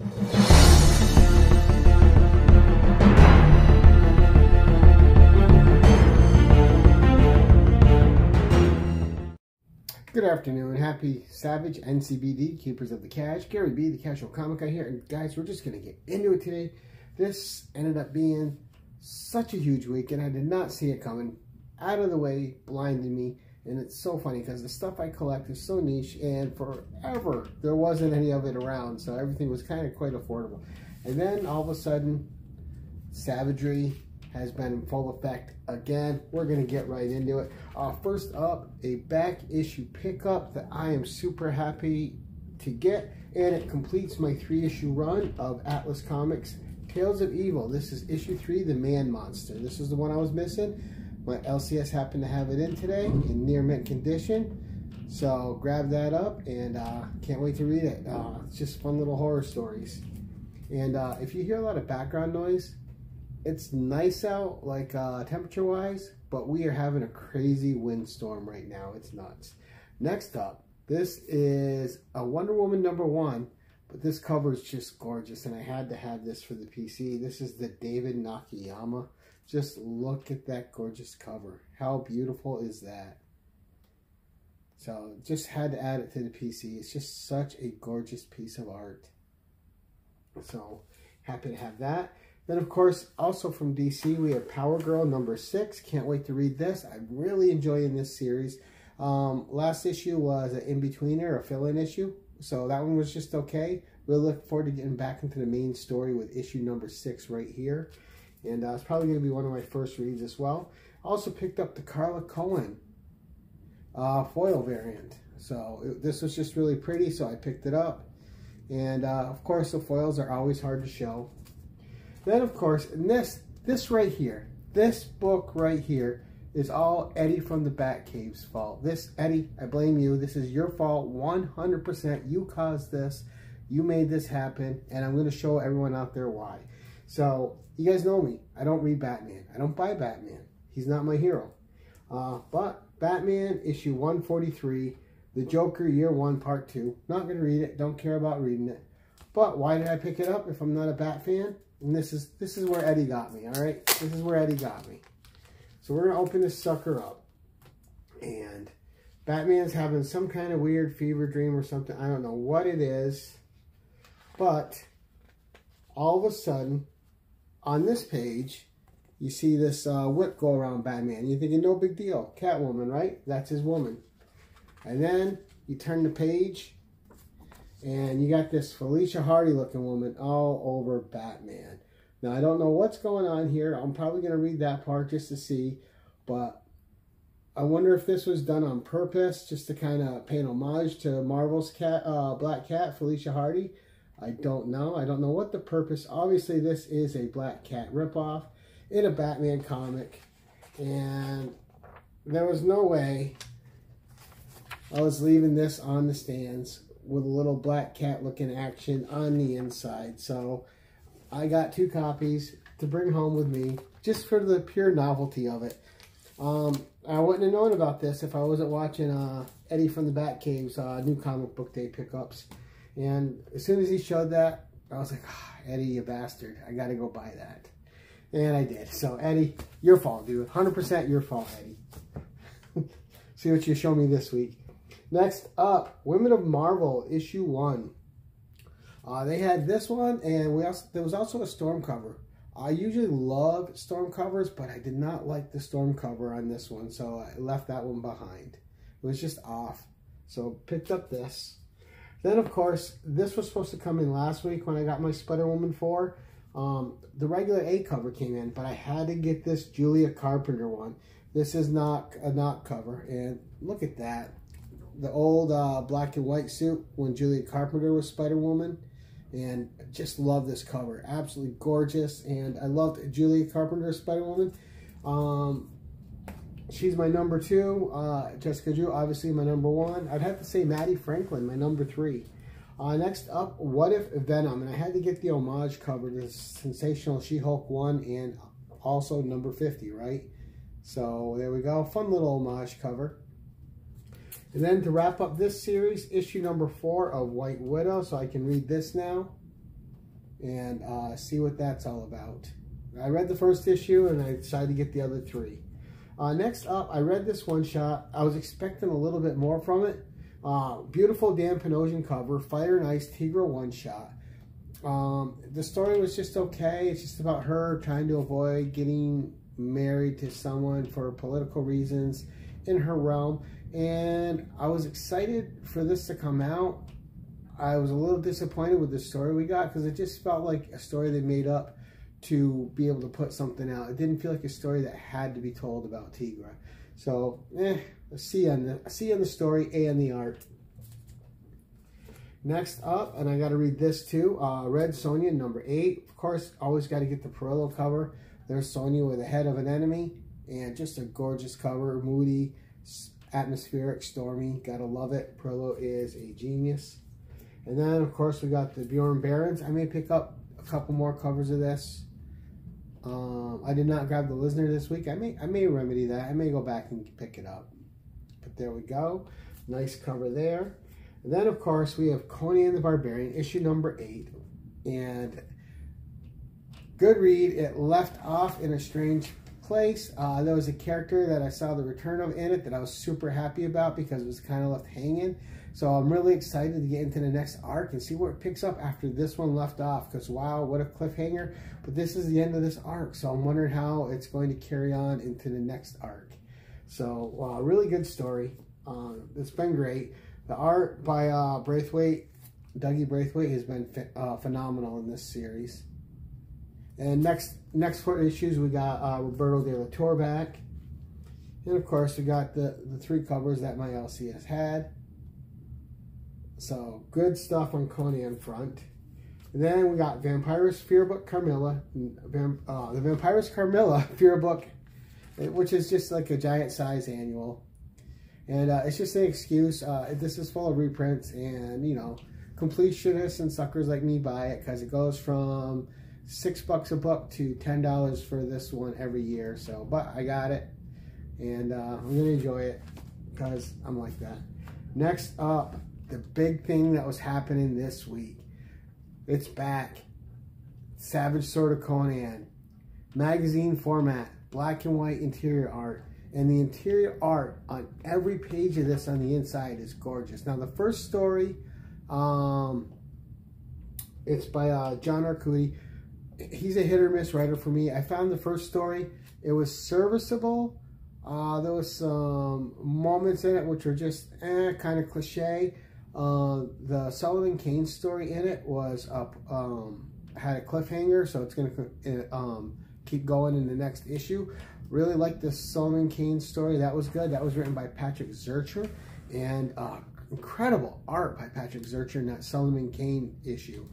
Good afternoon, happy Savage NCBD Keepers of the Cash. Gary B, the Casual Comic Guy here, and guys, we're just going to get into it today. This ended up being such a huge week, and I did not see it coming. Out of the way, blinded me, and it's so funny because the stuff I collect is so niche, and forever there wasn't any of it around, so everything was kind of quite affordable. And then all of a sudden, savagery has been in full effect again. We're going to get right into it. First up, a back issue pickup that I am super happy to get, and it completes my 3-issue run of Atlas Comics Tales of Evil. This is issue 3, The Man Monster. This is the one I was missing. My LCS happened to have it in today in near mint condition, so grab that up, and can't wait to read it. It's just fun little horror stories. And if you hear a lot of background noise, it's nice out, like temperature wise, but we are having a crazy windstorm right now. It's nuts. Next up, this is a Wonder Woman #1, but this cover is just gorgeous, and I had to have this for the PC. This is the David Nakayama. Just look at that gorgeous cover. How beautiful is that? So just had to add it to the PC. It's just such a gorgeous piece of art. So happy to have that. Then, of course, also from DC, we have Power Girl #6. Can't wait to read this. I'm really enjoying this series. Last issue was an in-betweener, a fill-in issue. So that one was just okay. Really look forward to getting back into the main story with issue #6 right here. And it's probably going to be one of my first reads as well. Also picked up the Carla Cohen foil variant. So this was just really pretty, so I picked it up. And, of course, the foils are always hard to show. Then, of course, and this right here, this book right here is all Eddie from the Batcave's fault. This, Eddie, I blame you. This is your fault, 100%. You caused this. You made this happen, and I'm going to show everyone out there why. So, you guys know me. I don't read Batman. I don't buy Batman. He's not my hero. But Batman, issue 143, The Joker, Year 1, Part 2. Not going to read it. Don't care about reading it. But why did I pick it up if I'm not a Bat fan? And this is where Eddie got me, all right? This is where Eddie got me. So we're going to open this sucker up. And Batman's having some kind of weird fever dream or something. I don't know what it is. But all of a sudden, on this page, you see this whip go around Batman. You're thinking, no big deal. Catwoman, right? That's his woman. And then you turn the page, and you got this Felicia Hardy looking woman all over Batman. Now, I don't know what's going on here. I'm probably going to read that part just to see. But I wonder if this was done on purpose, just to kind of pay an homage to Marvel's Black Cat, Felicia Hardy. I don't know. I don't know what the purpose. Obviously, this is a Black Cat ripoff in a Batman comic. And there was no way I was leaving this on the stands with a little Black Cat looking action on the inside. So I got 2 copies to bring home with me just for the pure novelty of it. I wouldn't have known about this if I wasn't watching Eddie from the Batcave's new comic book day pickups. And as soon as he showed that, I was like, oh, Eddie, you bastard. I got to go buy that. And I did. So, Eddie, your fault, dude. 100% your fault, Eddie. See what you show me this week. Next up, Women of Marvel, issue 1. They had this one, and there was also a storm cover. I usually love storm covers, but I did not like the storm cover on this one, so I left that one behind. It was just off. So picked up this. Then, of course, this was supposed to come in last week when I got my Spider-Woman 4. The regular A cover came in, but I had to get this Julia Carpenter one. This is not a knock cover, and look at that. The old black and white suit when Julia Carpenter was Spider-Woman, and just love this cover. Absolutely gorgeous, and I loved Julia Carpenter's Spider-Woman. She's my #2. Jessica Drew, obviously my #1. I'd have to say Maddie Franklin, my #3. Next up, What If Venom? And I had to get the homage cover to Sensational She-Hulk 1 and also #50, right? So there we go. Fun little homage cover. And then to wrap up this series, issue #4 of White Widow. So I can read this now. and see what that's all about. I read the first issue and I decided to get the other 3. Next up, I read this one-shot. I was expecting a little bit more from it. Beautiful Dan Panosian cover, Fire and Ice Tigra one-shot. The story was just okay. It's just about her trying to avoid getting married to someone for political reasons in her realm. And I was excited for this to come out. I was a little disappointed with the story we got because it just felt like a story they made up to be able to put something out. It didn't feel like a story that had to be told about Tigra. So, C on the story, A on the art. Next up, and I got to read this too, Red Sonja number 8. Of course, always got to get the Perillo cover. There's Sonja with the head of an enemy, and just a gorgeous cover, moody, atmospheric, stormy. Gotta love it. Perillo is a genius. And then, of course, we got the Bjorn Barons. I may pick up a couple more covers of this. I did not grab the Lisner this week. I may remedy that. I may go back and pick it up. But there we go. Nice cover there. And then, of course, we have Conan the Barbarian, issue number 8. And good read. It left off in a strange place. There was a character that I saw the return of in it that I was super happy about because it was kind of left hanging. So I'm really excited to get into the next arc and see where it picks up after this one left off. Because wow, what a cliffhanger. But this is the end of this arc. So I'm wondering how it's going to carry on into the next arc. So wow, really good story. It's been great. The art by Dougie Braithwaite has been phenomenal in this series. And next 4 issues, we got Roberto De La Torre back. And of course, we got the 3 covers that my LCS had. So, good stuff on Conan front. And then we got Vampirus Fearbook Carmilla. The Vampirus Carmilla Fearbook, which is just like a giant size annual. And it's just an excuse. This is full of reprints and, you know, completionists and suckers like me buy it because it goes from $6 a book to $10 for this one every year. So, but I got it. And I'm going to enjoy it because I'm like that. Next up, the big thing that was happening this week. It's back. Savage Sword of Conan. Magazine format. Black and white interior art. And the interior art on every page of this on the inside is gorgeous. Now the first story, it's by John Arcudi. He's a hit or miss writer for me. I found the first story. It was serviceable. There was some moments in it which were just kind of cliche. The Sullivan Kane story in it was had a cliffhanger, so it's going to keep going in the next issue. Really like this Sullivan Kane story. That was good. That was written by Patrick Zurcher, and incredible art by Patrick Zurcher in that Sullivan Kane issue.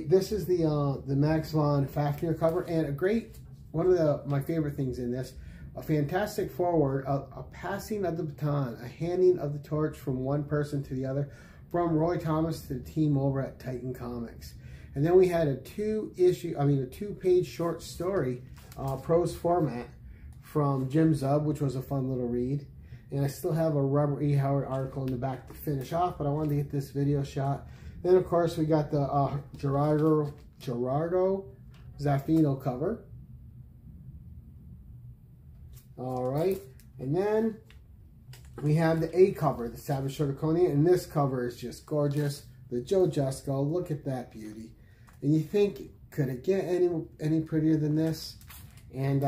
This is the Max von Fafnir cover, and a great, one of my favorite things in this, a fantastic forward, a passing of the baton, a handing of the torch from one person to the other, from Roy Thomas to the team over at Titan Comics. And then we had a 2-page short story, prose format, from Jim Zub, which was a fun little read. And I still have a Robert E. Howard article in the back to finish off, but I wanted to get this video shot. Then, of course, we got the Gerardo Zaffino cover. All right. And then we have the A cover, the Savage Sword of Conan. And this cover is just gorgeous. The Joe Jusko, look at that beauty. And you think, could it get any prettier than this? And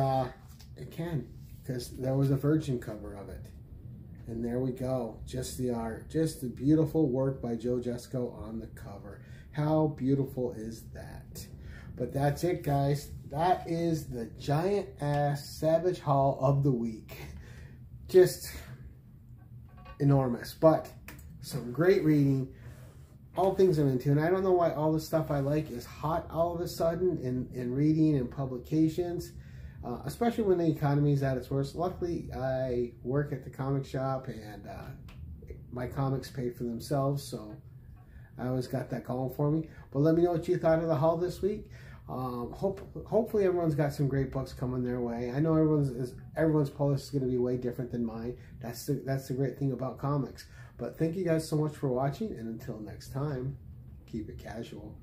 it can, because there was a Virgin cover of it. And there we go, just the art, just the beautiful work by Joe Jusko on the cover. How beautiful is that? But that's it, guys. That is the giant ass Savage haul of the week. Just enormous, but some great reading. All things I'm into, and I don't know why all the stuff I like is hot all of a sudden in reading and publications. Especially when the economy is at its worst. Luckily, I work at the comic shop, and my comics pay for themselves, so I always got that going for me. But let me know what you thought of the haul this week. Hopefully, everyone's got some great books coming their way. I know everyone's pull list is going to be way different than mine. That's the great thing about comics. But thank you guys so much for watching, and until next time, keep it casual.